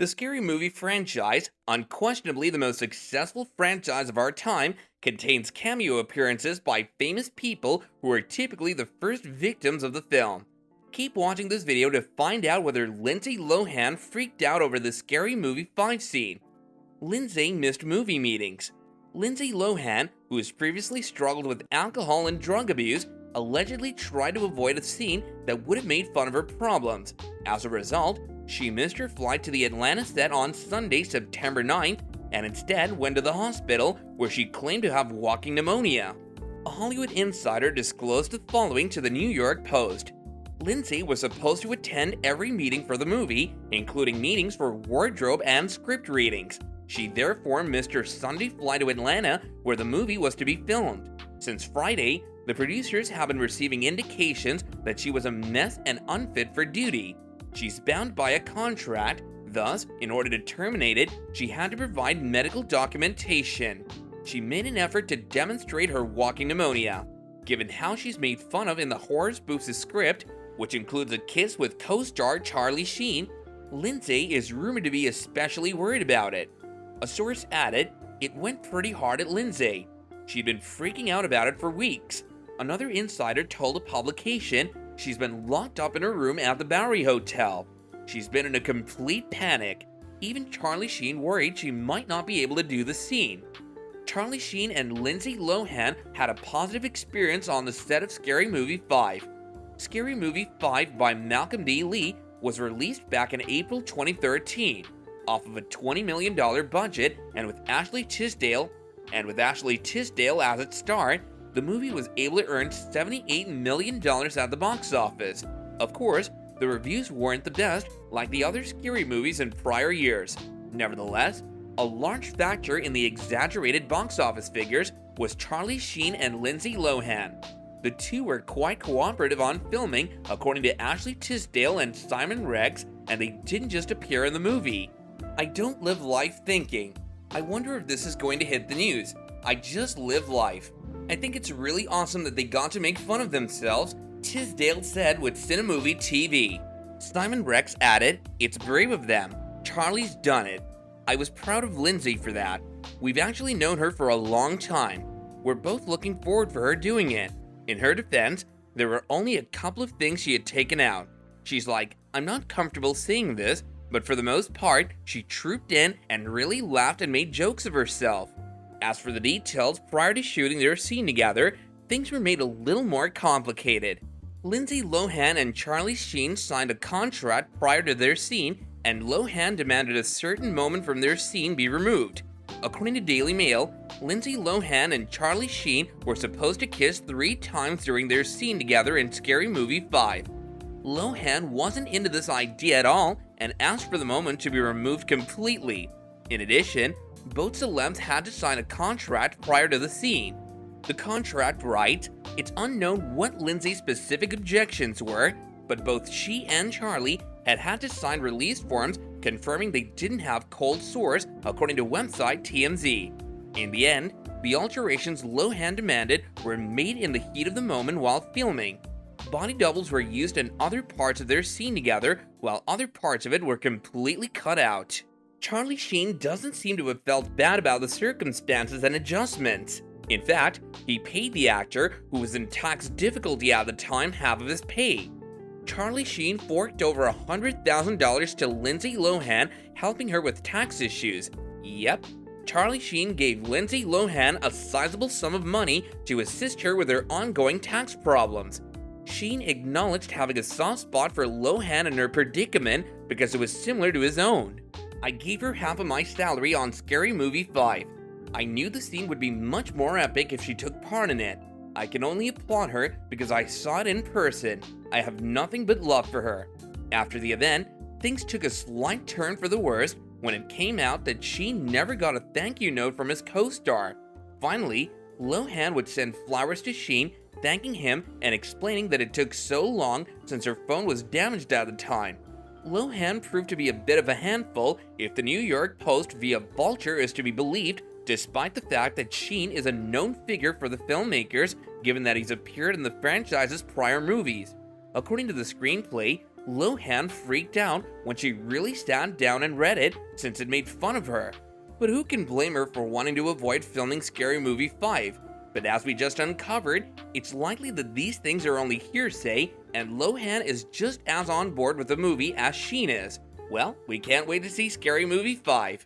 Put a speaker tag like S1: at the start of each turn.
S1: The Scary Movie franchise, unquestionably the most successful franchise of our time, contains cameo appearances by famous people who are typically the first victims of the film. Keep watching this video to find out whether Lindsay Lohan freaked out over the Scary Movie 5 scene. Lindsay missed movie meetings. Lindsay Lohan, who has previously struggled with alcohol and drug abuse, allegedly tried to avoid a scene that would have made fun of her problems. As a result, she missed her flight to the Atlanta set on Sunday, September 9th, and instead went to the hospital where she claimed to have walking pneumonia. A Hollywood insider disclosed the following to the New York Post. Lindsay was supposed to attend every meeting for the movie, including meetings for wardrobe and script readings. She therefore missed her Sunday flight to Atlanta, where the movie was to be filmed. Since Friday, the producers have been receiving indications that she was a mess and unfit for duty. She's bound by a contract, thus, in order to terminate it, she had to provide medical documentation. She made an effort to demonstrate her walking pneumonia. Given how she's made fun of in the horror spoof's script, which includes a kiss with co-star Charlie Sheen, Lindsay is rumored to be especially worried about it. A source added, "It went pretty hard at Lindsay. She'd been freaking out about it for weeks." Another insider told a publication she's been locked up in her room at the Bowery Hotel. She's been in a complete panic. Even Charlie Sheen worried she might not be able to do the scene. Charlie Sheen and Lindsay Lohan had a positive experience on the set of Scary Movie 5. Scary Movie 5 by Malcolm D. Lee was released back in April 2013, off of a $20 million budget, and with Ashley Tisdale as its star, the movie was able to earn $78 million at the box office. Of course, the reviews weren't the best, like the other Scary Movies in prior years. Nevertheless, a large factor in the exaggerated box office figures was Charlie Sheen and Lindsay Lohan. The two were quite cooperative on filming, according to Ashley Tisdale and Simon Rex, and they didn't just appear in the movie. I don't live life thinking, I wonder if this is going to hit the news. I just live life. I think it's really awesome that they got to make fun of themselves, Tisdale said with Cinemovie TV. Simon Rex added, "It's brave of them. Charlie's done it. I was proud of Lindsay for that. We've actually known her for a long time. We're both looking forward for her doing it." In her defense, there were only a couple of things she had taken out. She's like, "I'm not comfortable seeing this," but for the most part, she trooped in and really laughed and made jokes of herself. As for the details prior to shooting their scene together, things were made a little more complicated. Lindsay Lohan and Charlie Sheen signed a contract prior to their scene, and Lohan demanded a certain moment from their scene be removed. According to Daily Mail, Lindsay Lohan and Charlie Sheen were supposed to kiss 3 times during their scene together in Scary Movie 5. Lohan wasn't into this idea at all and asked for the moment to be removed completely. In addition, both celebs had to sign a contract prior to the scene. The contract writes, "It's unknown what Lindsay's specific objections were, but both she and Charlie had to sign release forms confirming they didn't have cold sores, according to website TMZ. In the end, the alterations Lohan demanded were made in the heat of the moment while filming. Body doubles were used in other parts of their scene together, while other parts of it were completely cut out." Charlie Sheen doesn't seem to have felt bad about the circumstances and adjustments. In fact, he paid the actor, who was in tax difficulty at the time, half of his pay. Charlie Sheen forked over $100,000 to Lindsay Lohan, helping her with tax issues. Yep, Charlie Sheen gave Lindsay Lohan a sizable sum of money to assist her with her ongoing tax problems. Sheen acknowledged having a soft spot for Lohan and her predicament because it was similar to his own. "I gave her half of my salary on Scary Movie 5. I knew the scene would be much more epic if she took part in it. I can only applaud her because I saw it in person. I have nothing but love for her." After the event, things took a slight turn for the worse when it came out that Sheen never got a thank you note from his co-star. Finally, Lohan would send flowers to Sheen, thanking him and explaining that it took so long since her phone was damaged at the time. Lohan proved to be a bit of a handful if the New York Post via Vulture is to be believed, despite the fact that Sheen is a known figure for the filmmakers, given that he's appeared in the franchise's prior movies. According to the screenplay, Lohan freaked out when she really sat down and read it since it made fun of her. But who can blame her for wanting to avoid filming Scary Movie 5? But as we just uncovered, it's likely that these things are only hearsay, and Lohan is just as on board with the movie as Sheen is. Well, we can't wait to see Scary Movie 5.